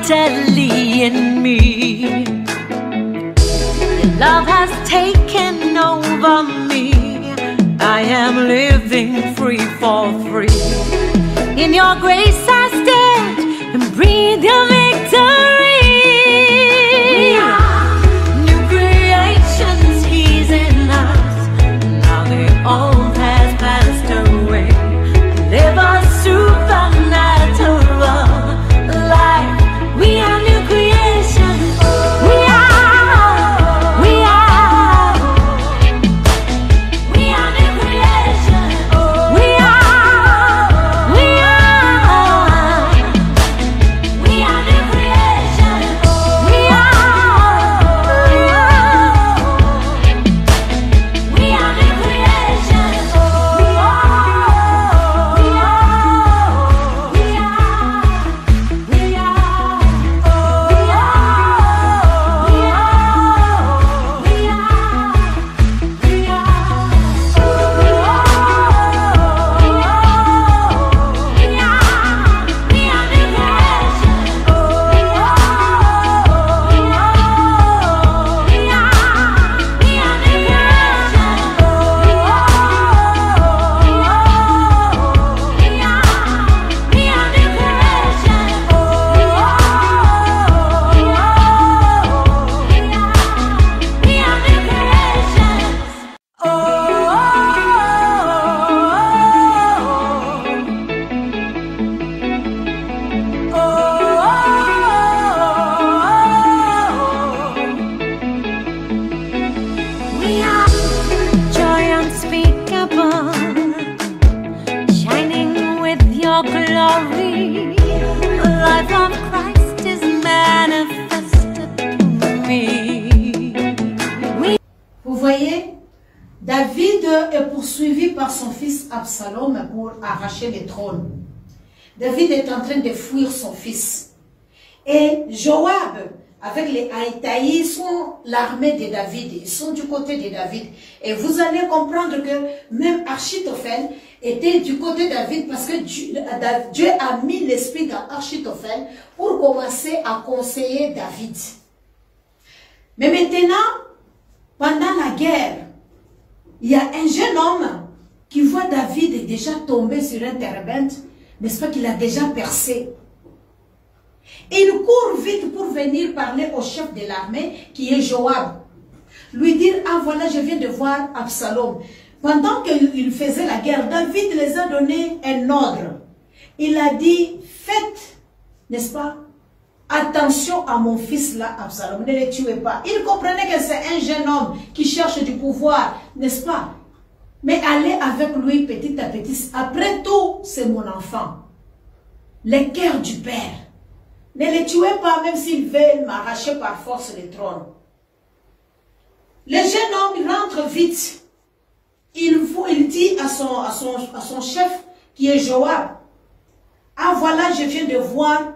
mightily in me. Your love has taken over me. I am living free for free. In your grace I stand and breathe your victory. We are new creations, He's in us. Now the old has passed away. Live a supernatural life. We are new creations. We are new creations. We are new creations. We are new creations. David est poursuivi par son fils Absalom pour arracher le trône. David est en train de fuir son fils. Et Joab, avec les Haïtaïs, sont l'armée de David. Ils sont du côté de David. Et vous allez comprendre que même Achitophel était du côté de David parce que Dieu a mis l'esprit dans Achitophel pour commencer à conseiller David. Mais maintenant, pendant la guerre, il y a un jeune homme qui voit David déjà tomber sur un terebinth, n'est-ce pas qu'il a déjà percé. Et il court vite pour venir parler au chef de l'armée qui est Joab. Lui dire, ah voilà, je viens de voir Absalom. Pendant qu'il faisait la guerre, David les a donné un ordre. Il a dit, faites, n'est-ce pas, attention à mon fils là, Absalom, ne le tuez pas. Il comprenait que c'est un jeune homme qui cherche du pouvoir, n'est-ce pas? Mais allez avec lui petit à petit. Après tout, c'est mon enfant. Le cœur du père. Ne le tuez pas, même s'ils veulent m'arracher par force le trône. Le jeune homme, il rentre vite. Il dit à son chef, qui est Joab, ah voilà, je viens de voir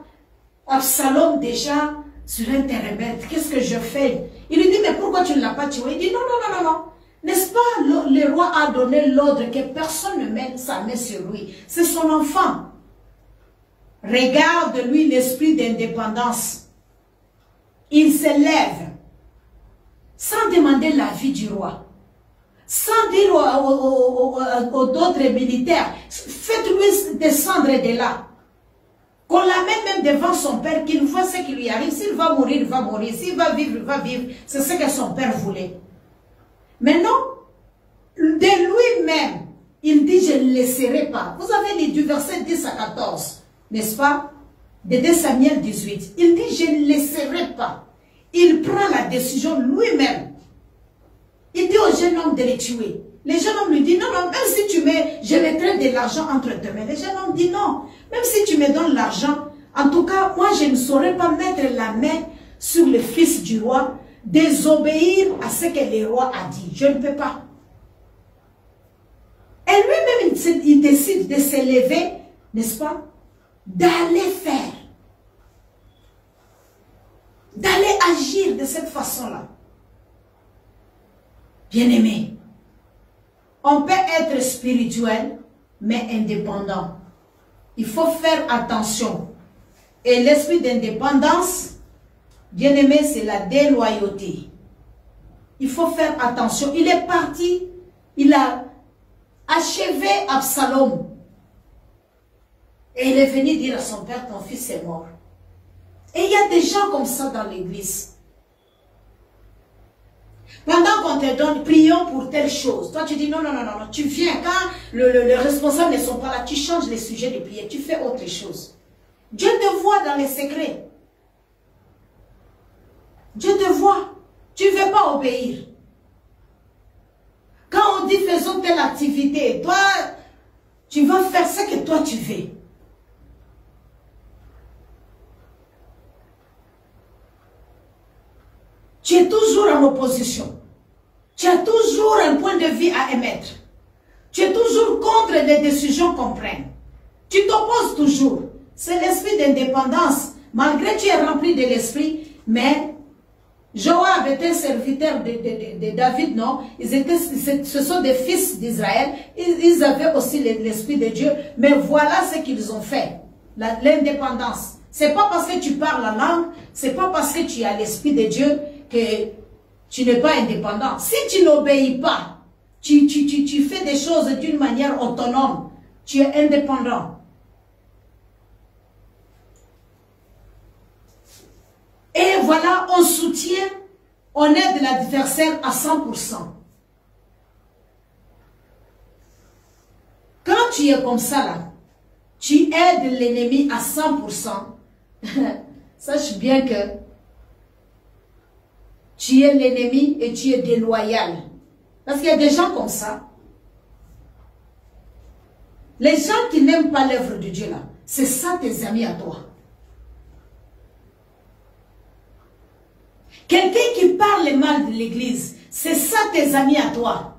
Absalom déjà sur un terebinth. Qu'est-ce que je fais? Il lui dit, mais pourquoi tu ne l'as pas tué? Il dit, non, non, non, non, non. N'est-ce pas, le roi a donné l'ordre que personne ne mette sa main sur lui. C'est son enfant. Regarde lui l'esprit d'indépendance. Il se lève sans demander l'avis du roi. Sans dire aux autres militaires, faites-lui descendre de là. Qu'on l'amène même devant son père, qu'il voit ce qui lui arrive. S'il va mourir, il va mourir. S'il va vivre, il va vivre. C'est ce que son père voulait. Mais non, de lui-même, il dit, je ne laisserai pas. Vous avez lu du verset 10 à 14, n'est-ce pas? De 2 Samuel 18. Il dit, je ne laisserai pas. Il prend la décision lui-même. Il dit au jeune homme de les tuer. Le jeune homme lui dit, non, non, même si tu mets, je mettrai de l'argent entre tes mains. Le jeune homme dit, non, même si tu me donnes l'argent, en tout cas, moi, je ne saurais pas mettre la main sur le fils du roi, désobéir à ce que le roi a dit. Je ne peux pas. Et lui-même, il décide de se lever, n'est-ce pas, d'aller faire, d'aller agir de cette façon-là. Bien-aimé, on peut être spirituel, mais indépendant. Il faut faire attention. Et l'esprit d'indépendance, bien aimé, c'est la déloyauté. Il faut faire attention. Il est parti, il a achevé Absalom. Et il est venu dire à son père, ton fils est mort. Et il y a des gens comme ça dans l'église. Pendant qu'on te donne, prions pour telle chose. Toi, tu dis non, non, non, non. Tu viens, quand les responsables ne sont pas là, tu changes les sujets de prière, tu fais autre chose. Dieu te voit dans les secrets. Dieu te voit. Tu ne veux pas obéir. Quand on dit faisons telle activité, toi, tu vas faire ce que toi tu veux. Tu es toujours en opposition. Tu as toujours un point de vue à émettre. Tu es toujours contre les décisions qu'on prenne. Tu t'opposes toujours. C'est l'esprit d'indépendance. Malgré que tu es rempli de l'esprit, mais Joab était serviteur de David, non? Ce sont des fils d'Israël. Ils avaient aussi l'esprit de Dieu. Mais voilà ce qu'ils ont fait. L'indépendance. C'est pas parce que tu parles la langue, c'est pas parce que tu as l'esprit de Dieu que tu n'es pas indépendant. Si tu n'obéis pas, tu fais des choses d'une manière autonome, tu es indépendant. Et voilà, on soutient, on aide l'adversaire à 100%. Quand tu es comme ça là, tu aides l'ennemi à 100%. Sache bien que tu es l'ennemi et tu es déloyal. Parce qu'il y a des gens comme ça. Les gens qui n'aiment pas l'œuvre de Dieu là, c'est ça tes amis à toi. Quelqu'un qui parle mal de l'église, c'est ça tes amis à toi.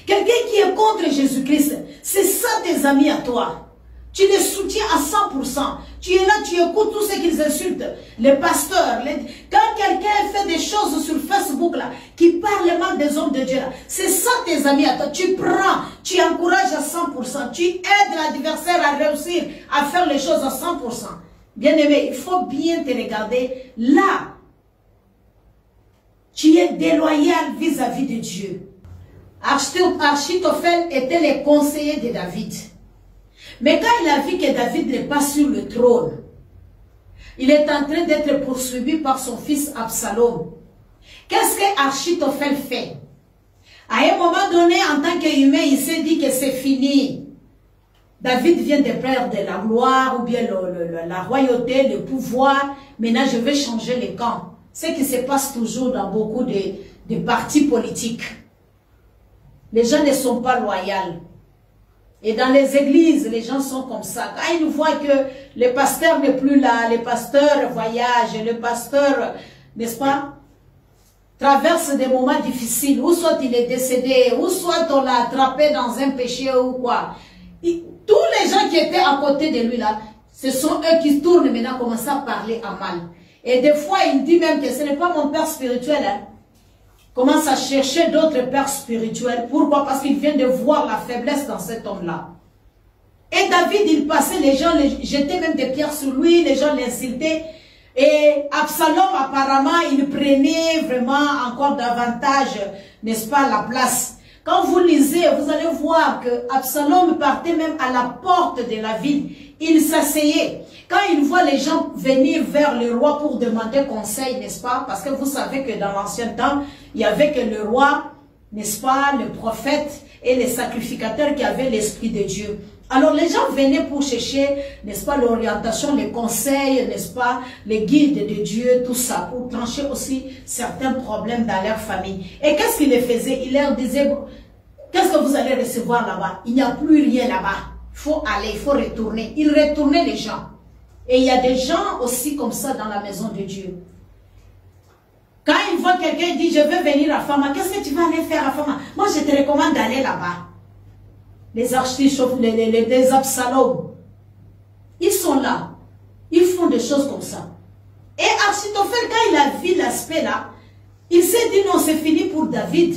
Quelqu'un qui est contre Jésus-Christ, c'est ça tes amis à toi. Tu les soutiens à 100%. Tu es là, tu écoutes tout ce qu'ils insultent. Les pasteurs. Quand quelqu'un fait des choses sur Facebook, là, qui parle mal des hommes de Dieu, c'est ça tes amis à toi. Tu prends, tu encourages à 100%. Tu aides l'adversaire à réussir à faire les choses à 100%. Bien aimé, il faut bien te regarder. Là, tu es déloyal vis-à-vis de Dieu. Achitophel était le conseiller de David. Mais quand il a vu que David n'est pas sur le trône, il est en train d'être poursuivi par son fils Absalom. Qu'est-ce que Achitophel fait? À un moment donné, en tant qu'humain, il s'est dit que c'est fini. David vient de perdre la gloire ou bien la royauté, le pouvoir. Maintenant, je vais changer les camps. Ce qui se passe toujours dans beaucoup de partis politiques. Les gens ne sont pas loyaux. Et dans les églises, les gens sont comme ça. Quand ils voient que le pasteur n'est plus là, le pasteur voyage, le pasteur, n'est-ce pas, traverse des moments difficiles, ou soit il est décédé, ou soit on l'a attrapé dans un péché ou quoi. Tous les gens qui étaient à côté de lui là, ce sont eux qui tournent maintenant, commencent à parler à mal. Et des fois, il dit même que ce n'est pas mon père spirituel, hein. Commence à chercher d'autres pères spirituels. Pourquoi? Parce qu'il vient de voir la faiblesse dans cet homme-là. Et David, il passait, les gens jetaient même des pierres sur lui, les gens l'insultaient. Et Absalom, apparemment, il prenait vraiment encore davantage, n'est-ce pas, la place. Quand vous lisez, vous allez voir que Absalom partait même à la porte de la ville. Il s'asseyait. Quand il voit les gens venir vers le roi pour demander conseil, n'est-ce pas? Parce que vous savez que dans l'ancien temps, il y avait que le roi, n'est-ce pas, le prophète et les sacrificateurs qui avaient l'esprit de Dieu. Alors les gens venaient pour chercher, n'est-ce pas, l'orientation, les conseils, n'est-ce pas, les guides de Dieu, tout ça, pour trancher aussi certains problèmes dans leur famille. Et qu'est-ce qu'il les faisait? Il leur disait, qu'est-ce que vous allez recevoir là-bas? Il n'y a plus rien là-bas. Il faut aller, il faut retourner. Il retournait les gens. Et il y a des gens aussi comme ça dans la maison de Dieu. Quand ils voient quelqu'un dit, je veux venir à Fama, qu'est-ce que tu vas aller faire à Fama? Moi, je te recommande d'aller là-bas. Les archichauves, les Absalom, ils sont là. Ils font des choses comme ça. Et Achitophel, quand il a vu l'aspect là, il s'est dit, non, c'est fini pour David.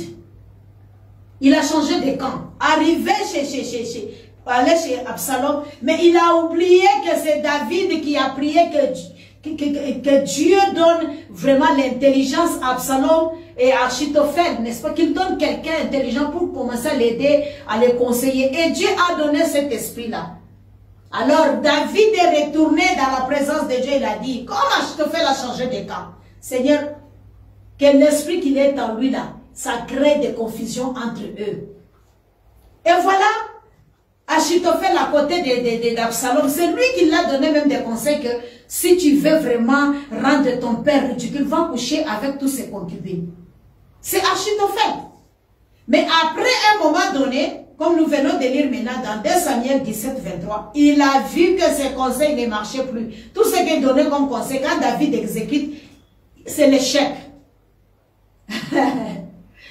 Il a changé de camp. Arrivé aller chez Absalom, mais il a oublié que c'est David qui a prié que Dieu donne vraiment l'intelligence à Absalom et à Achitophel, n'est-ce pas, qu'il donne quelqu'un intelligent pour commencer à l'aider, à le conseiller. Et Dieu a donné cet esprit-là. Alors David est retourné dans la présence de Dieu, il a dit, comme Achitophel a changé de camp, Seigneur, que l'esprit qu'il est en lui là, ça crée des confusions entre eux. Et voilà, Achitophel à côté d'Absalom, c'est lui qui l'a donné même des conseils que si tu veux vraiment rendre ton père ridicule, va coucher avec tous ses concubines. C'est Achitophel. Mais après un moment donné, comme nous venons de lire maintenant dans 2 Samuel 17, 23, il a vu que ses conseils ne marchaient plus. Tout ce qu'il donnait comme conseil, quand David exécute, c'est l'échec.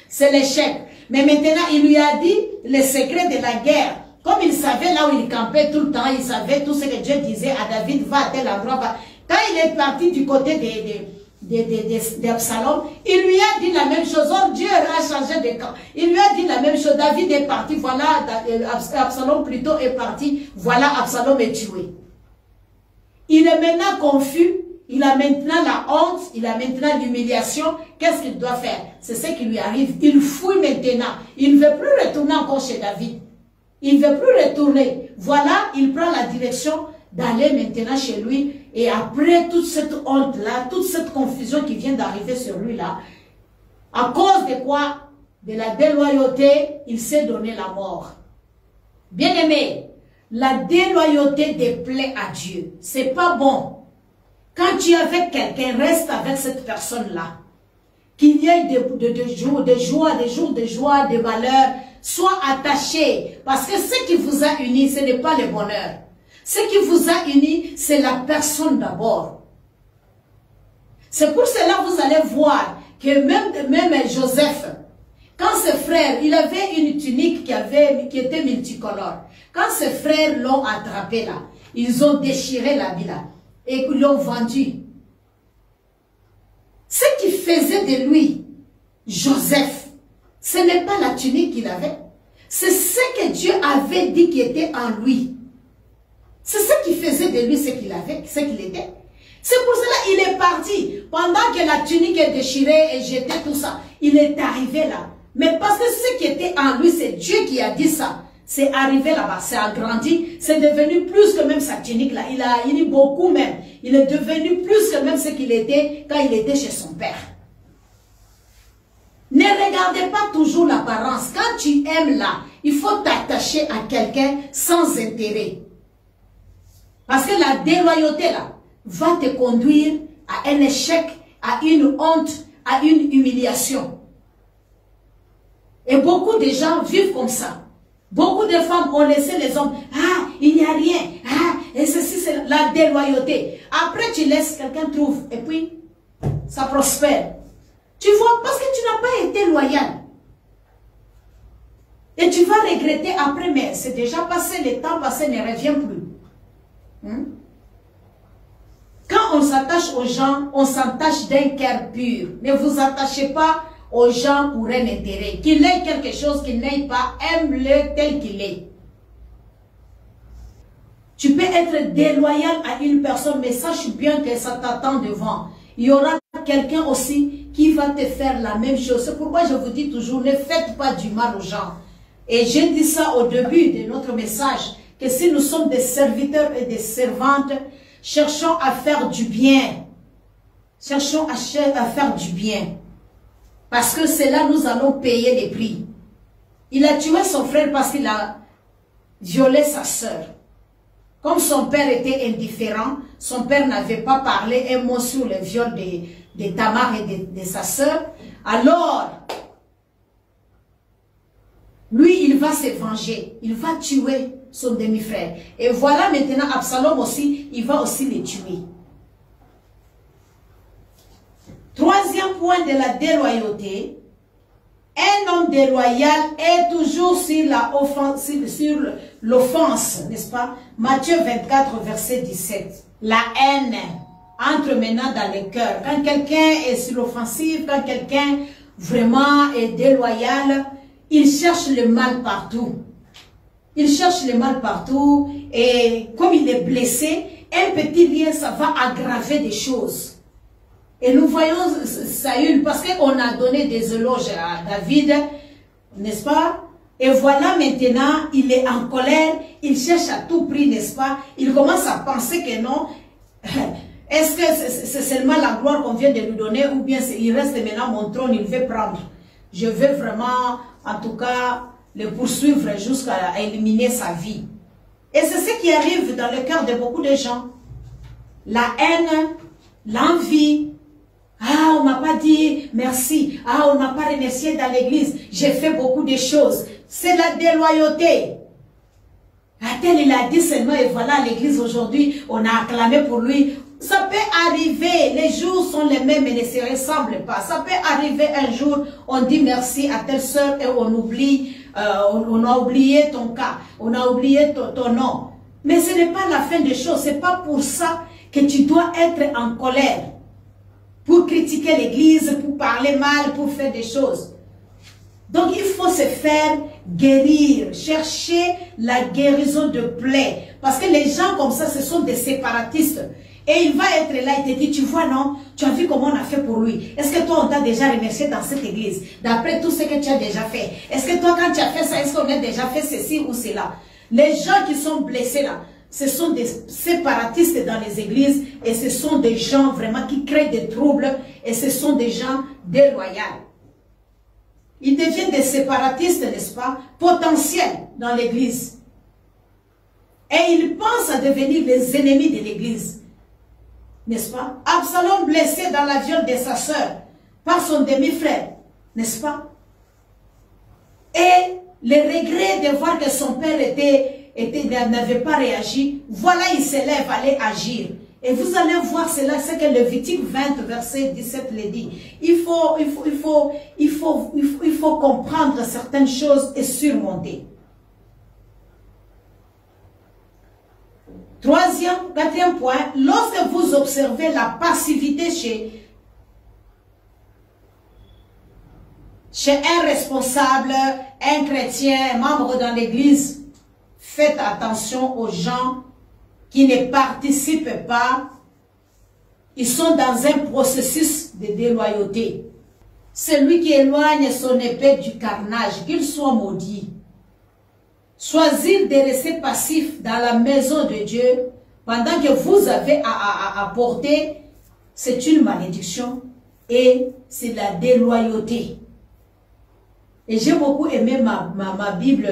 C'est l'échec. Mais maintenant, il lui a dit les secrets de la guerre. Comme il savait là où il campait tout le temps, il savait tout ce que Dieu disait à David, va à tel endroit. Va. Quand il est parti du côté d'Absalom, il lui a dit la même chose. Or, Dieu a changé de camp. Il lui a dit la même chose. David est parti, voilà, Absalom plutôt est parti, voilà, Absalom est tué. Il est maintenant confus, il a maintenant la honte, il a maintenant l'humiliation. Qu'est-ce qu'il doit faire? C'est ce qui lui arrive. Il fouille maintenant. Il ne veut plus retourner encore chez David. Il ne veut plus retourner. Voilà, il prend la direction d'aller maintenant chez lui. Et après toute cette honte-là, toute cette confusion qui vient d'arriver sur lui-là, à cause de quoi? De la déloyauté, il s'est donné la mort. Bien-aimé, la déloyauté déplaît à Dieu. C'est pas bon. Quand tu es avec quelqu'un, reste avec cette personne-là. Qu'il y ait des jours de joie, de malheur. Sois attaché. Parce que ce qui vous a unis, ce n'est pas le bonheur. Ce qui vous a unis, c'est la personne d'abord. C'est pour cela que vous allez voir que même Joseph, quand ses frères, il avait une tunique qui était multicolore. Quand ses frères l'ont attrapé là, ils ont déchiré l'habit là et ils l'ont vendu. Ce qui faisait de lui Joseph, ce n'est pas la tunique qu'il avait. C'est ce que Dieu avait dit qui était en lui. C'est ce qui faisait de lui ce qu'il avait, ce qu'il était. C'est pour cela qu'il est parti. Pendant que la tunique est déchirée et jetée, tout ça, il est arrivé là. Mais parce que ce qui était en lui, c'est Dieu qui a dit ça. C'est arrivé là-bas, c'est agrandi, c'est devenu plus que même sa tunique là. Il a eu beaucoup même. Il est devenu plus que même ce qu'il était quand il était chez son père. Ne regardez pas toujours l'apparence. Quand tu aimes là, il faut t'attacher à quelqu'un sans intérêt. Parce que la déloyauté là va te conduire à un échec, à une honte, à une humiliation. Et beaucoup de gens vivent comme ça. Beaucoup de femmes ont laissé les hommes. Ah, il n'y a rien. Ah, et ceci c'est la déloyauté. Après tu laisses, quelqu'un trouve. Et puis, ça prospère. Tu vois, parce que tu n'as pas été loyal. Et tu vas regretter après, mais c'est déjà passé, le temps passé ne revient plus. Quand on s'attache aux gens, on s'attache d'un cœur pur. Ne vous attachez pas aux gens pour un intérêt. Qu'il ait quelque chose, qu'il n'ait pas, aime-le tel qu'il est. Tu peux être déloyal à une personne, mais sache bien que ça t'attend devant. Il y aura quelqu'un aussi qui va te faire la même chose. C'est pourquoi je vous dis toujours, ne faites pas du mal aux gens. Et j'ai dit ça au début de notre message, que si nous sommes des serviteurs et des servantes, cherchons à faire du bien. Cherchons à faire du bien. Parce que c'est là nous allons payer les prix. Il a tué son frère parce qu'il a violé sa sœur. Comme son père était indifférent, son père n'avait pas parlé un mot sur le viol de Tamar et de sa sœur. Alors, lui, il va se venger. Il va tuer son demi-frère. Et voilà maintenant, Absalom aussi, il va aussi le tuer. Troisième point de la déloyauté. Un homme déloyal est toujours sur l'offense, n'est-ce pas? Matthieu 24, verset 17. La haine entre maintenant dans le cœur. Quand quelqu'un est sur l'offensive, quand quelqu'un vraiment est déloyal, il cherche le mal partout. il cherche le mal partout et comme il est blessé, un petit rien, ça va aggraver des choses. Et nous voyons Saül, parce qu'on a donné des éloges à David, n'est-ce pas? Et voilà maintenant, il est en colère, il cherche à tout prix, n'est-ce pas? Il commence à penser que non. Est-ce que c'est seulement la gloire qu'on vient de lui donner ou bien il reste maintenant mon trône, il veut prendre? Je veux vraiment, en tout cas, le poursuivre jusqu'à éliminer sa vie. Et c'est ce qui arrive dans le cœur de beaucoup de gens. La haine, l'envie. Ah, on m'a pas dit merci. Ah, on m'a pas remercié dans l'église. J'ai fait beaucoup de choses. C'est la déloyauté. Tel il a dit seulement et voilà l'église aujourd'hui, on a acclamé pour lui. Ça peut arriver, les jours sont les mêmes et ne se ressemblent pas. Ça peut arriver un jour, on dit merci à telle sœur et on oublie, on a oublié ton cas, on a oublié ton nom. Mais ce n'est pas la fin des choses, c'est pas pour ça que tu dois être en colère. Pour critiquer l'église, pour parler mal, pour faire des choses. Donc il faut se faire guérir, chercher la guérison de plaie. Parce que les gens comme ça, ce sont des séparatistes. Et il va être là, il te dit, tu vois non, tu as vu comment on a fait pour lui. Est-ce que toi on t'a déjà remercié dans cette église? D'après tout ce que tu as déjà fait. Est-ce que toi quand tu as fait ça, est-ce qu'on a déjà fait ceci ou cela? Les gens qui sont blessés là, ce sont des séparatistes dans les églises et ce sont des gens vraiment qui créent des troubles et ce sont des gens déloyaux. Ils deviennent des séparatistes, n'est-ce pas, potentiels dans l'église. Et ils pensent à devenir les ennemis de l'église. N'est-ce pas? Absalom blessé dans la viole de sa sœur par son demi-frère, n'est-ce pas? Et le regret de voir que son père n'avait pas réagi, voilà, il se lève, aller agir. Et vous allez voir cela, c'est que Lévitique 20, verset 17 le dit. Il faut comprendre certaines choses et surmonter. Quatrième point, lorsque vous observez la passivité chez un responsable, un chrétien, un membre dans l'église, faites attention aux gens qui ne participent pas. Ils sont dans un processus de déloyauté. Celui qui éloigne son épée du carnage, qu'il soit maudit. Choisir de rester passif dans la maison de Dieu pendant que vous avez à porter, c'est une malédiction et c'est la déloyauté. Et j'ai beaucoup aimé ma Bible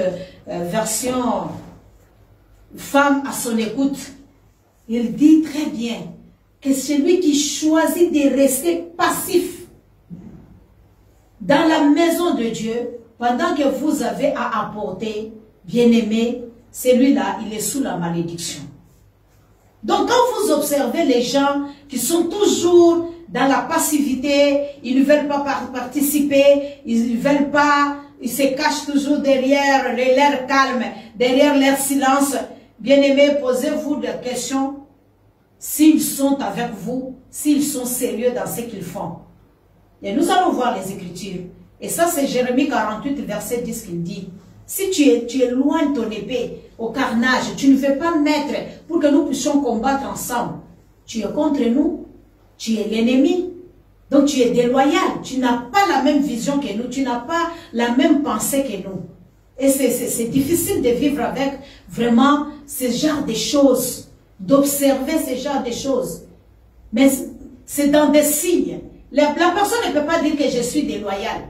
version femme à son écoute. Il dit très bien que celui qui choisit de rester passif dans la maison de Dieu pendant que vous avez à apporter, bien-aimé, celui-là, il est sous la malédiction. Donc, quand vous observez les gens qui sont toujours dans la passivité, ils ne veulent pas participer, ils ne veulent pas, ils se cachent toujours derrière l'air calme, derrière leur silence, bien-aimé, posez-vous des questions s'ils sont avec vous, s'ils sont sérieux dans ce qu'ils font. Et nous allons voir les Écritures. Et ça, c'est Jérémie 48, verset 10 qu'il dit. Si tu éloignes ton épée au carnage, tu ne veux pas mettre pour que nous puissions combattre ensemble. Tu es contre nous, tu es l'ennemi. Donc tu es déloyal, tu n'as pas la même vision que nous, tu n'as pas la même pensée que nous. Et c'est difficile de vivre avec vraiment ce genre de choses, d'observer ce genre de choses. Mais c'est dans des signes. La personne ne peut pas dire que je suis déloyal.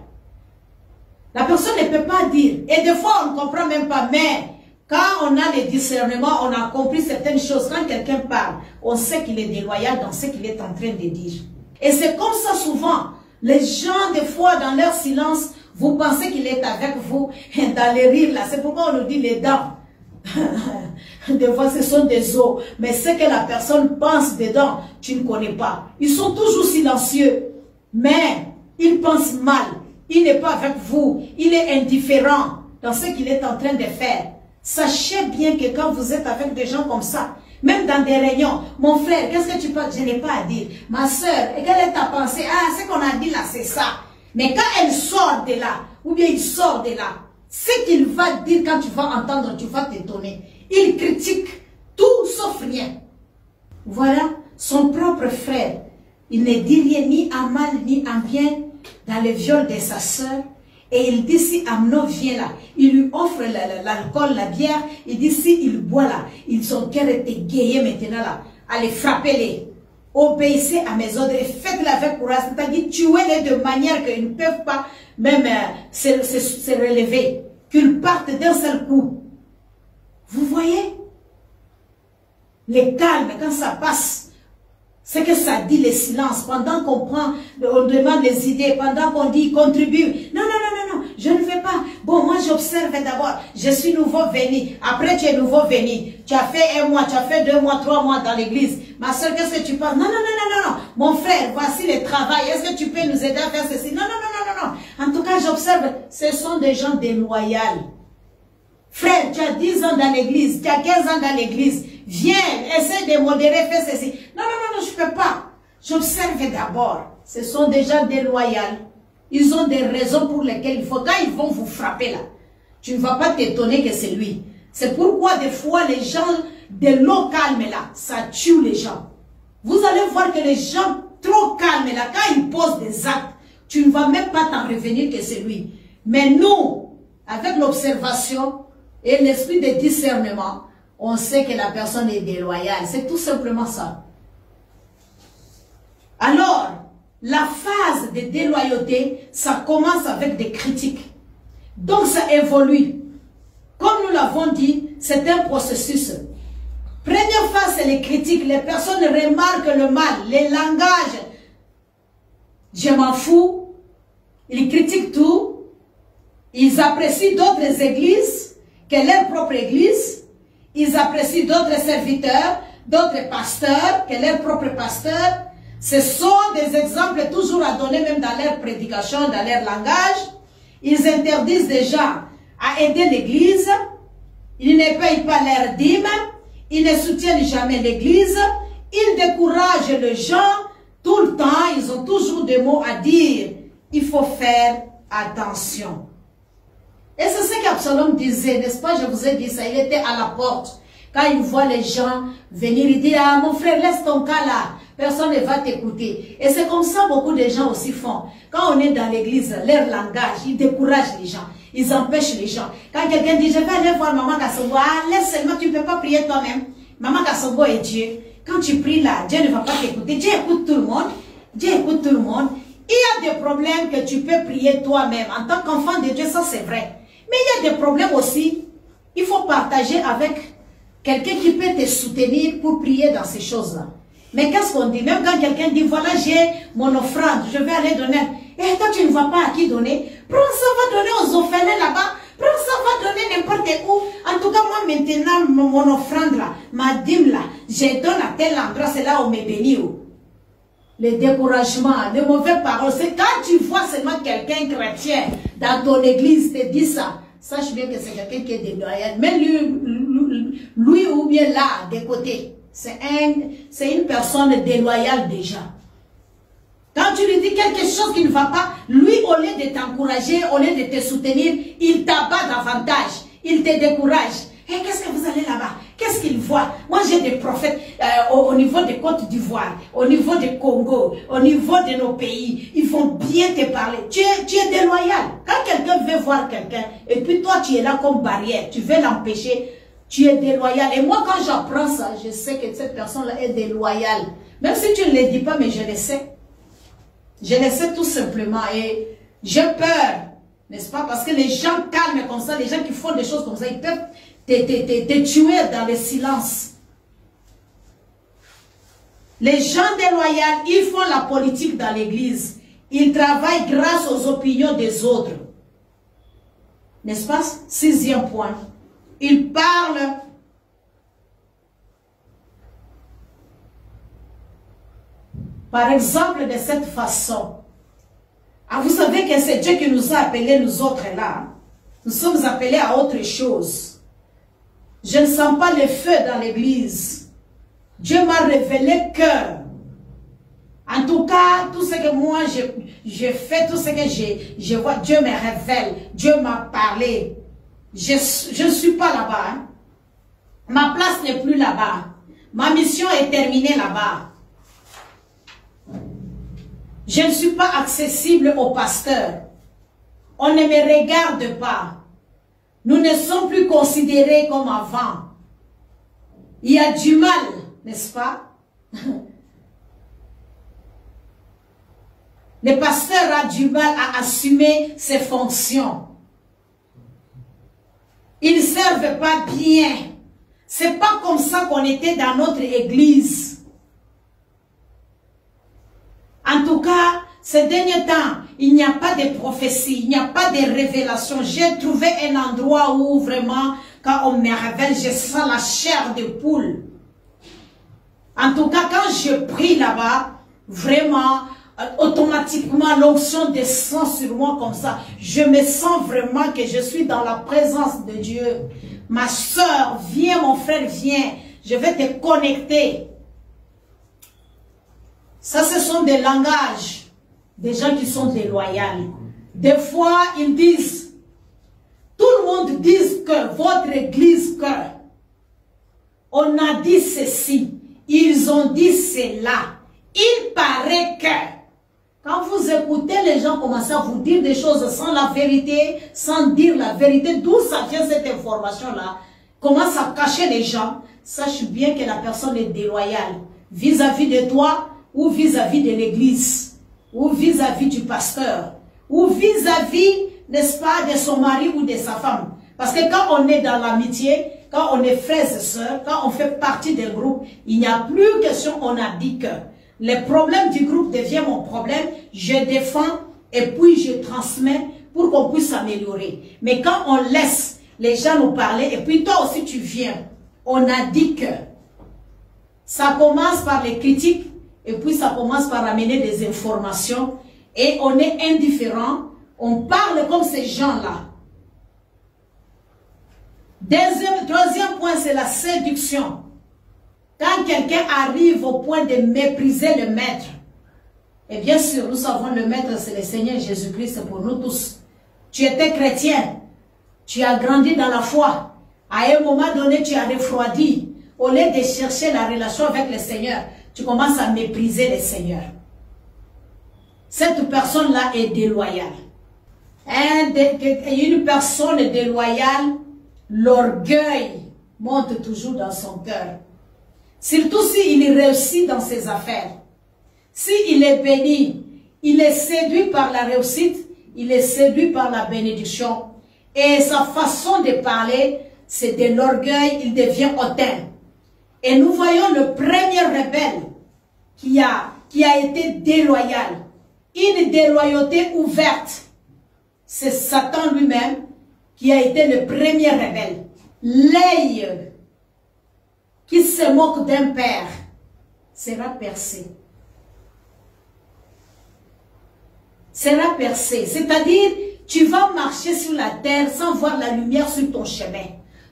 La personne ne peut pas dire. Et des fois, on ne comprend même pas. Mais quand on a le discernement, on a compris certaines choses. Quand quelqu'un parle, on sait qu'il est déloyal dans ce qu'il est en train de dire. Et c'est comme ça souvent. Les gens, des fois, dans leur silence, vous pensez qu'il est avec vous. Et dans les rires, là, c'est pourquoi on nous dit les dents. Des fois, ce sont des os. Mais ce que la personne pense dedans, tu ne connais pas. Ils sont toujours silencieux. Mais ils pensent mal. Il n'est pas avec vous. Il est indifférent dans ce qu'il est en train de faire. Sachez bien que quand vous êtes avec des gens comme ça, même dans des réunions, mon frère, qu'est-ce que tu penses? Je n'ai pas à dire. Ma soeur, quelle est ta pensée? Ah, ce qu'on a dit là, c'est ça. Mais quand elle sort de là, ou bien il sort de là, Ce qu'il va dire quand tu vas entendre, tu vas t'étonner. Il critique tout sauf rien. Voilà, son propre frère. Il ne dit rien ni en mal ni en bien dans le viol de sa sœur. Et il dit si Amnon vient là, il lui offre l'alcool, la bière. Il dit si il boit là, son cœur était gayé maintenant là. Allez, frappez-les. Obéissez à mes ordres et faites-le avec courage. C'est-à-dire tuez-les de manière qu'ils ne peuvent pas même se relever. Qu'ils partent d'un seul coup. Vous voyez? Le calme, quand ça passe. C'est que ça dit le silence. Pendant qu'on prend, on demande les idées, pendant qu'on dit contribue. Non, non, non, non, non, je ne fais pas. Bon, moi j'observe d'abord. Je suis nouveau venu. Après tu es nouveau venu. Tu as fait 1 mois, tu as fait 2 mois, 3 mois dans l'église. Ma soeur, qu'est-ce que tu penses? Non, non, non, non, non, non. Mon frère, voici le travail. Est-ce que tu peux nous aider à faire ceci? Non, non, non, non, non, non. En tout cas, j'observe. Ce sont des gens déloyaux. Frère, tu as 10 ans dans l'église, tu as 15 ans dans l'église. Viens, essaie de modérer, fais ceci. Non, non, non, non, je ne peux pas. J'observe d'abord. Ce sont des gens déloyaux. Ils ont des raisons pour lesquelles il faut. Quand ils vont vous frapper là, tu ne vas pas t'étonner que c'est lui. C'est pourquoi des fois les gens de l'eau calme là, ça tue les gens. Vous allez voir que les gens trop calmes là, quand ils posent des actes, tu ne vas même pas t'en revenir que c'est lui. Mais nous, avec l'observation et l'esprit de discernement, on sait que la personne est déloyale. C'est tout simplement ça. Alors, la phase de déloyauté, ça commence avec des critiques. Donc, ça évolue. Comme nous l'avons dit, c'est un processus. Première phase, c'est les critiques. Les personnes remarquent le mal, les langages. Je m'en fous. Ils critiquent tout. Ils apprécient d'autres églises que leur propre église. Ils apprécient d'autres serviteurs, d'autres pasteurs que leurs propres pasteurs. Ce sont des exemples toujours à donner même dans leur prédication, dans leur langage. Ils interdisent des gens à aider l'église. Ils ne payent pas leurs dîmes. Ils ne soutiennent jamais l'église. Ils découragent les gens tout le temps. Ils ont toujours des mots à dire. Il faut faire attention. Et c'est ce qu'Absalom disait, n'est-ce pas? Je vous ai dit ça. Il était à la porte. Quand il voit les gens venir, il dit, ah mon frère, laisse ton cas là. Personne ne va t'écouter. Et c'est comme ça beaucoup de gens aussi font. Quand on est dans l'église, leur langage, ils découragent les gens. Ils empêchent les gens. Quand quelqu'un dit, je vais aller voir Maman Kassongo, ah, laisse seulement, tu ne peux pas prier toi-même. Maman Kassongo est Dieu. Quand tu pries là, Dieu ne va pas t'écouter. Dieu écoute tout le monde. Dieu écoute tout le monde. Il y a des problèmes que tu peux prier toi-même. En tant qu'enfant de Dieu, ça c'est vrai. Mais il y a des problèmes aussi. Il faut partager avec quelqu'un qui peut te soutenir pour prier dans ces choses-là. Mais qu'est-ce qu'on dit? Même quand quelqu'un dit, voilà, j'ai mon offrande, je vais aller donner. Et toi, tu ne vois pas à qui donner. Prends ça, va donner aux orphelins là-bas. Prends ça, va donner n'importe où. En tout cas, moi, maintenant, mon offrande là, ma dîme là, je donne à tel endroit, c'est là où on me bénit. Le découragement, les mauvaises paroles, c'est quand tu vois seulement quelqu'un chrétien dans ton église te dit ça, sache bien que c'est quelqu'un qui est déloyal. Mais lui ou bien là, de côté, c'est une personne déloyale déjà. Quand tu lui dis quelque chose qui ne va pas, lui, au lieu de t'encourager, au lieu de te soutenir, il t'abat davantage, il te décourage. Et qu'est-ce que vous allez là-bas? Qu'est-ce qu'il voit? Moi, j'ai des prophètes au niveau de Côte d'Ivoire, au niveau du Congo, au niveau de nos pays. Ils vont bien te parler. Tu es déloyal. Quand quelqu'un veut voir quelqu'un, et puis toi, tu es là comme barrière, tu veux l'empêcher, tu es déloyal. Et moi, quand j'apprends ça, je sais que cette personne-là est déloyale. Même si tu ne le dis pas, mais je le sais. Je le sais tout simplement. Et j'ai peur, n'est-ce pas? Parce que les gens calmes comme ça, les gens qui font des choses comme ça, ils peuvent te tuer dans le silence. Les gens déloyaux, ils font la politique dans l'église. Ils travaillent grâce aux opinions des autres. N'est-ce pas? 6e point. Ils parlent par exemple de cette façon. Ah, vous savez que c'est Dieu qui nous a appelés, nous autres là. Nous sommes appelés à autre chose. Je ne sens pas le feu dans l'église. Dieu m'a révélé que, en tout cas, tout ce que moi je fais, tout ce que je vois, Dieu me révèle. Dieu m'a parlé. Je ne suis pas là-bas. Hein. Ma place n'est plus là-bas. Ma mission est terminée là-bas. Je ne suis pas accessible au pasteur. On ne me regarde pas. Nous ne sommes plus considérés comme avant. Il y a du mal, n'est-ce pas? Le pasteur a du mal à assumer ses fonctions. Ils ne servent pas bien. C'est pas comme ça qu'on était dans notre église. En tout cas, ces derniers temps, il n'y a pas de prophétie, il n'y a pas de révélation. J'ai trouvé un endroit où vraiment, quand on me révèle, je sens la chair de poule. En tout cas, quand je prie là-bas, vraiment, automatiquement, l'onction descend sur moi comme ça. Je me sens vraiment que je suis dans la présence de Dieu. Ma soeur, viens, mon frère, viens. Je vais te connecter. Ça, ce sont des langages des gens qui sont déloyaux. Des fois, ils disent, tout le monde dit que votre église, que on a dit ceci, ils ont dit cela. Il paraît que, quand vous écoutez les gens commencer à vous dire des choses sans la vérité, sans dire la vérité, d'où ça vient cette information-là, commence à cacher les gens, sache bien que la personne est déloyale vis-à-vis de toi, ou vis-à-vis de l'église, ou vis-à-vis du pasteur, ou vis-à-vis, n'est-ce pas, de son mari ou de sa femme. Parce que quand on est dans l'amitié, quand on est frères et sœurs, quand on fait partie d'un groupe, il n'y a plus question, on a dit que le problème du groupe devient mon problème, je défends et puis je transmets pour qu'on puisse s'améliorer. Mais quand on laisse les gens nous parler, et puis toi aussi tu viens, on a dit que ça commence par les critiques, et puis ça commence par amener des informations, et on est indifférent, on parle comme ces gens-là. Troisième point, c'est la séduction. Quand quelqu'un arrive au point de mépriser le maître, et bien sûr, nous savons le maître, c'est le Seigneur Jésus-Christ pour nous tous. Tu étais chrétien, tu as grandi dans la foi. À un moment donné, tu as refroidi. Au lieu de chercher la relation avec le Seigneur, tu commences à mépriser le Seigneur. Cette personne-là est déloyale. Une personne déloyale, l'orgueil monte toujours dans son cœur. Surtout s'il réussit dans ses affaires. S'il est béni, il est séduit par la réussite, il est séduit par la bénédiction. Et sa façon de parler, c'est de l'orgueil, il devient hautain. Et nous voyons le premier rebelle qui a été déloyal. Une déloyauté ouverte. C'est Satan lui-même qui a été le premier rebelle. L'œil qui se moque d'un père sera percé. Sera percé. C'est-à-dire, tu vas marcher sur la terre sans voir la lumière sur ton chemin.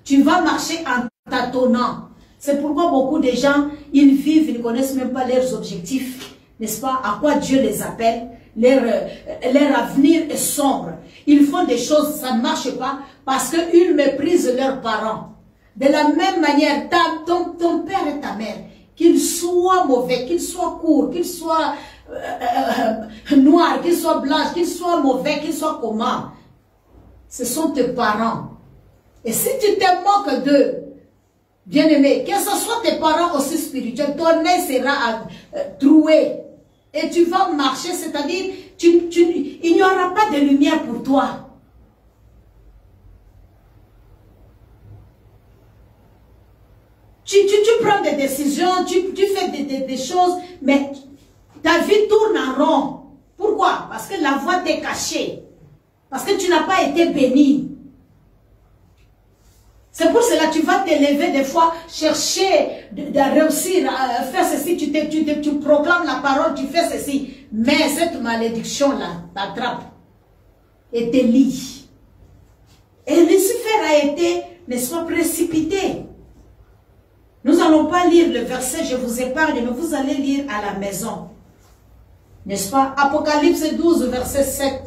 Tu vas marcher en tâtonnant. C'est pourquoi beaucoup de gens, ils vivent, ils ne connaissent même pas leurs objectifs. N'est-ce pas? À quoi Dieu les appelle? Leur avenir est sombre. Ils font des choses, ça ne marche pas parce qu'ils méprisent leurs parents. De la même manière, ton père et ta mère, qu'ils soient mauvais, qu'ils soient courts, qu'ils soient noirs, qu'ils soient blancs, qu'ils soient mauvais, qu'ils soient comment, ce sont tes parents. Et si tu te moques d'eux, bien-aimé, que ce soit tes parents aussi spirituels, ton œil sera troué. Et tu vas marcher, c'est-à-dire, il n'y aura pas de lumière pour toi. Tu prends des décisions, tu fais des choses, mais ta vie tourne en rond. Pourquoi? Parce que la voie t'est cachée. Parce que tu n'as pas été béni. C'est pour cela que tu vas t'élever des fois, chercher de réussir à faire ceci, tu proclames la parole, tu fais ceci. Mais cette malédiction-là t'attrape et te lie. Et Lucifer a été, n'est-ce pas, précipité. Nous n'allons pas lire le verset, je vous épargne, mais vous allez lire à la maison. N'est-ce pas? Apocalypse 12, verset 7.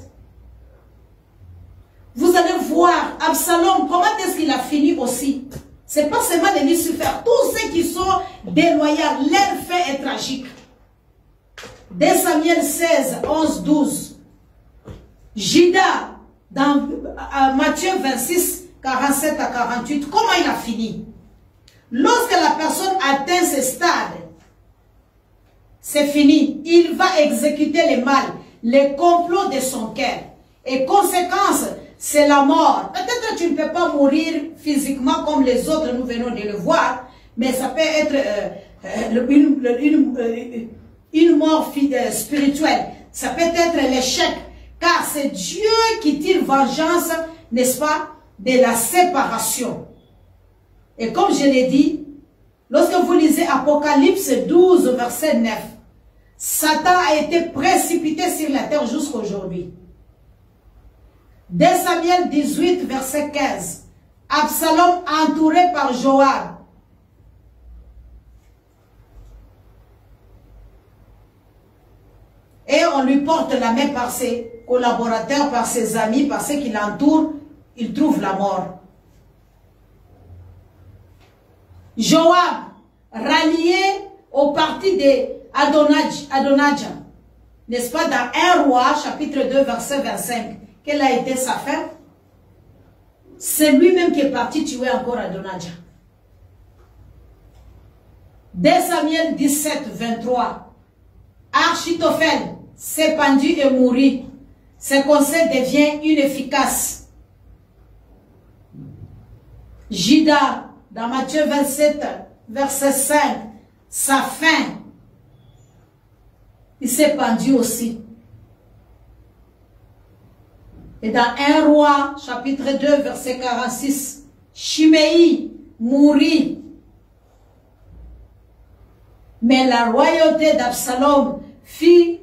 vous allez voir Absalom, comment est-ce qu'il a fini aussi. C'est pas seulement de Lucifer. Tous ceux qui sont déloyaux, leur fait est tragique. 2 Samuel 16, 11, 12. Judas, dans Matthieu 26, 47 à 48, comment il a fini? Lorsque la personne atteint ce stade, c'est fini. Il va exécuter le mal, les complots de son cœur. Et conséquence, c'est la mort. Peut-être que tu ne peux pas mourir physiquement comme les autres, nous venons de le voir, mais ça peut être une mort spirituelle. Ça peut être l'échec, car c'est Dieu qui tire vengeance, n'est-ce pas, de la séparation. Et comme je l'ai dit, lorsque vous lisez Apocalypse 12, verset 9, Satan a été précipité sur la terre jusqu'aujourd'hui. 2 Samuel 18, verset 15, Absalom entouré par Joab. Et on lui porte la main par ses collaborateurs, par ses amis, par ceux qui l'entourent, il trouve la mort. Joab, rallié au parti d'Adonijah, n'est-ce pas, dans 1 roi, chapitre 2, verset 25, quelle a été sa fin? C'est lui-même qui est parti tuer encore Adonijah. 2 Samuel 17, 23, Achitophel s'est pendu et mourut. Ses conseils deviennent inefficaces. Judas, dans Matthieu 27, verset 5, sa fin, il s'est pendu aussi. Et dans 1 roi, chapitre 2, verset 46, Shimei mourit. Mais la royauté d'Absalom fut,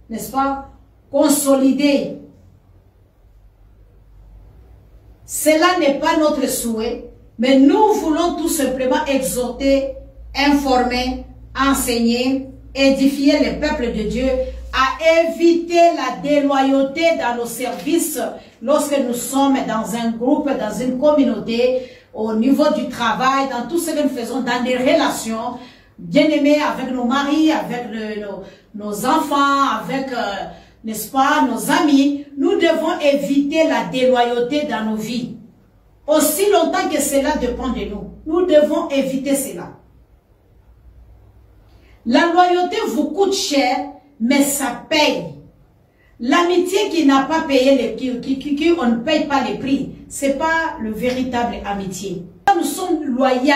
n'est-ce pas, consolidée. Cela n'est pas notre souhait, mais nous voulons tout simplement exhorter, informer, enseigner, édifier le peuple de Dieu à éviter la déloyauté dans nos services lorsque nous sommes dans un groupe, dans une communauté, au niveau du travail, dans tout ce que nous faisons, dans des relations bien-aimées avec nos maris, avec nos enfants, avec, n'est-ce pas, nos amis. Nous devons éviter la déloyauté dans nos vies. Aussi longtemps que cela dépend de nous, nous devons éviter cela. La loyauté vous coûte cher, mais ça paye. L'amitié qui n'a pas payé, on ne paye pas les prix, ce n'est pas le véritable amitié. Nous sommes loyaux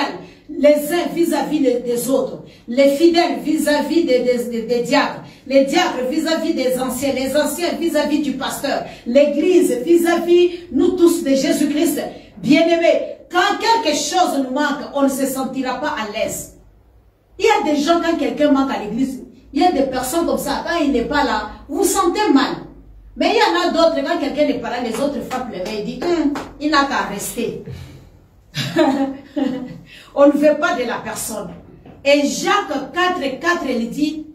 les uns vis-à-vis des autres, les fidèles vis-à-vis des diacres, les diacres vis-à-vis des anciens, les anciens vis-à-vis du pasteur, l'église vis-à-vis nous tous de Jésus-Christ. Bien-aimés, quand quelque chose nous manque, on ne se sentira pas à l'aise. Il y a des gens, quand quelqu'un manque à l'église, il y a des personnes comme ça, quand il n'est pas là, vous vous sentez mal. Mais il y en a d'autres, quand quelqu'un n'est pas là, les autres frappent le mains et disent, il n'a qu'à rester. On ne veut pas de la personne. Et Jacques 4,4, il dit,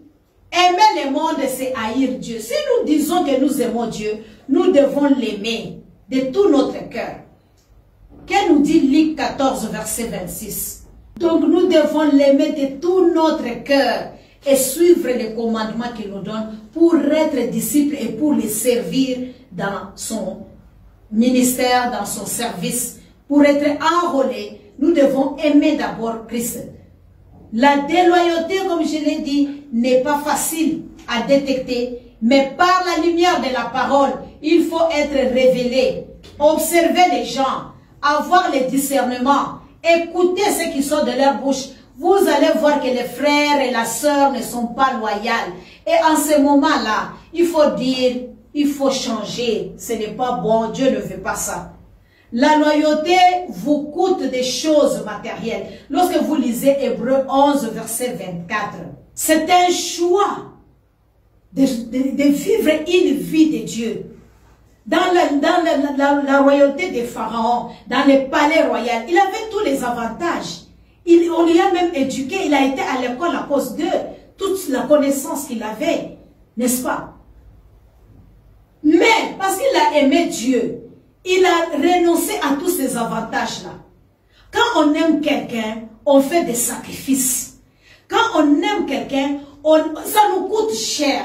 aimer le monde, c'est haïr Dieu. Si nous disons que nous aimons Dieu, nous devons l'aimer de tout notre cœur. Qu'est-ce nous dit Luc 14, verset 26? Donc nous devons l'aimer de tout notre cœur et suivre les commandements qu'il nous donne pour être disciples et pour les servir dans son ministère, dans son service. Pour être enrôlés, nous devons aimer d'abord Christ. La déloyauté, comme je l'ai dit, n'est pas facile à détecter, mais par la lumière de la parole, il faut être révélé, observer les gens, avoir le discernement, écouter ce qui sort de leur bouche. Vous allez voir que les frères et la sœur ne sont pas loyaux. Et en ce moment-là, il faut dire, il faut changer. Ce n'est pas bon, Dieu ne veut pas ça. La loyauté vous coûte des choses matérielles. Lorsque vous lisez Hébreux 11, verset 24, c'est un choix de vivre une vie de Dieu. Dans la royauté des pharaons, dans le palais royal, il avait tous les avantages. On lui a même éduqué, il a été à l'école à cause de toute la connaissance qu'il avait, n'est-ce pas? Mais, parce qu'il a aimé Dieu, il a renoncé à tous ces avantages-là. Quand on aime quelqu'un, on fait des sacrifices. Quand on aime quelqu'un, ça nous coûte cher.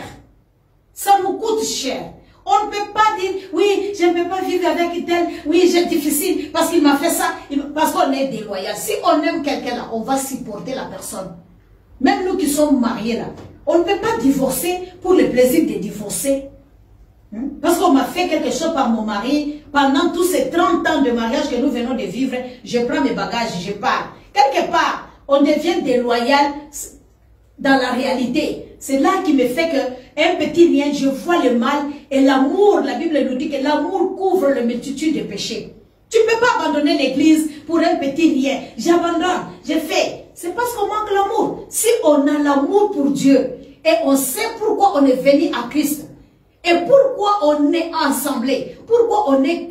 Ça nous coûte cher. On ne peut pas dire, oui, je ne peux pas vivre avec tel, oui, c'est difficile, parce qu'il m'a fait ça, parce qu'on est déloyal. Si on aime quelqu'un là, on va supporter la personne. Même nous qui sommes mariés là, on ne peut pas divorcer pour le plaisir de divorcer. Parce qu'on m'a fait quelque chose par mon mari, pendant tous ces 30 ans de mariage que nous venons de vivre, je prends mes bagages, je pars. Quelque part, on devient déloyal dans la réalité. C'est là qui me fait qu'un petit rien, je vois le mal et l'amour, la Bible nous dit que l'amour couvre la multitude de péchés. Tu ne peux pas abandonner l'église pour un petit rien. J'abandonne, je fais. C'est parce qu'on manque l'amour. Si on a l'amour pour Dieu et on sait pourquoi on est venu à Christ et pourquoi on est assemblé, pourquoi on est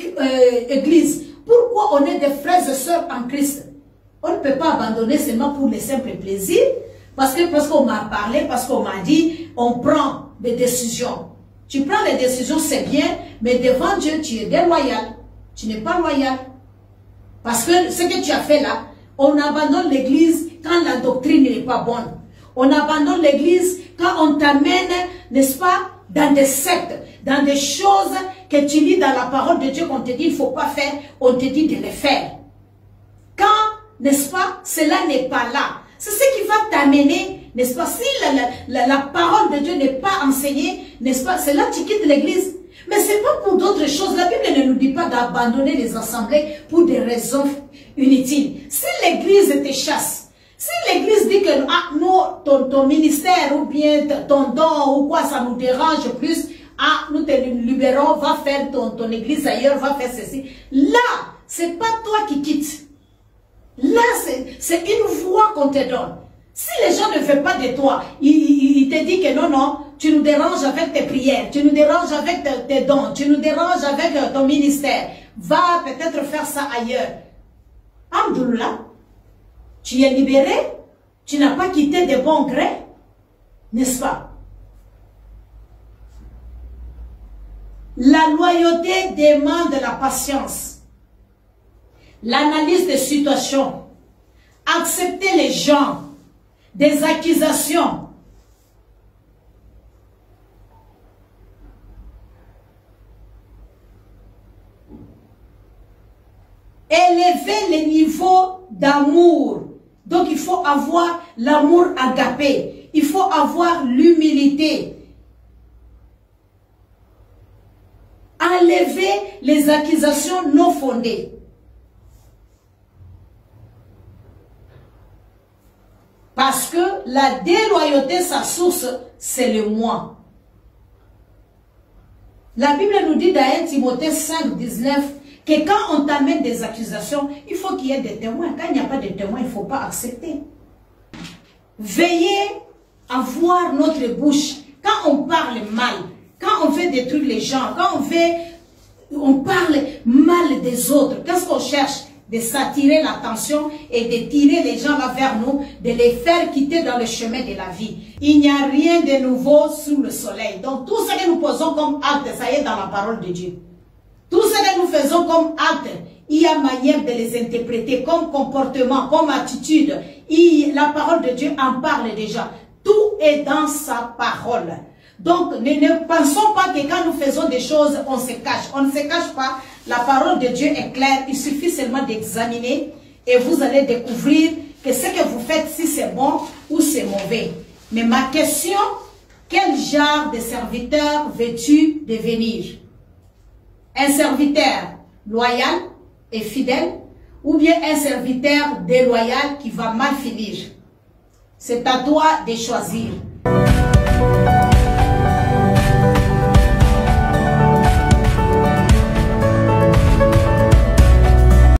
église, pourquoi on est des frères et sœurs en Christ, on ne peut pas abandonner seulement pour le simple plaisir. Parce qu'on m'a parlé, parce qu'on m'a dit, on prend des décisions. Tu prends les décisions, c'est bien, mais devant Dieu, tu es déloyal. Tu n'es pas loyal. Parce que ce que tu as fait là, on abandonne l'église quand la doctrine n'est pas bonne. On abandonne l'église quand on t'amène, n'est-ce pas, dans des sectes, dans des choses que tu lis dans la parole de Dieu qu'on te dit, il ne faut pas faire, on te dit de les faire. Quand, n'est-ce pas, cela n'est pas là. C'est ce qui va t'amener, n'est-ce pas, si la parole de Dieu n'est pas enseignée, n'est-ce pas, c'est là que tu quittes l'église. Mais ce n'est pas pour d'autres choses. La Bible ne nous dit pas d'abandonner les assemblées pour des raisons inutiles. Si l'église te chasse, si l'église dit que ton ministère ou bien ton don ou quoi, ça nous dérange plus, nous te libérons, va faire ton église ailleurs, va faire ceci. Là, ce n'est pas toi qui quittes. Là, c'est une voix qu'on te donne. Si les gens ne veulent pas de toi, ils te disent que non, tu nous déranges avec tes prières, tu nous déranges avec tes dons, tu nous déranges avec ton ministère. Va peut-être faire ça ailleurs. Alhamdoulilah, tu es libéré, tu n'as pas quitté de bon gré, n'est-ce pas? La loyauté demande la patience. L'analyse des situations, accepter les gens, des accusations. Élever les niveaux d'amour. Donc il faut avoir l'amour agapé, il faut avoir l'humilité. Enlever les accusations non fondées. Parce que la déloyauté, sa source, c'est le moi. La Bible nous dit dans 1 Timothée 5, 19, que quand on t'amène des accusations, il faut qu'il y ait des témoins. Quand il n'y a pas de témoins, il ne faut pas accepter. Veillez à voir notre bouche. Quand on parle mal, quand on veut détruire les gens, quand on parle mal des autres, qu'est-ce qu'on cherche? De s'attirer l'attention et de tirer les gens là vers nous, de les faire quitter dans le chemin de la vie. Il n'y a rien de nouveau sous le soleil. Donc tout ce que nous posons comme acte, ça y est dans la parole de Dieu. Tout ce que nous faisons comme acte, il y a manière de les interpréter comme comportement, comme attitude. La parole de Dieu en parle déjà. Tout est dans sa parole. Donc ne pensons pas que quand nous faisons des choses, on se cache. On ne se cache pas. La parole de Dieu est claire. Il suffit seulement d'examiner et vous allez découvrir que ce que vous faites, si c'est bon ou c'est mauvais. Mais ma question, quel genre de serviteur veux-tu devenir? Un serviteur loyal et fidèle ou bien un serviteur déloyal qui va mal finir? C'est à toi de choisir.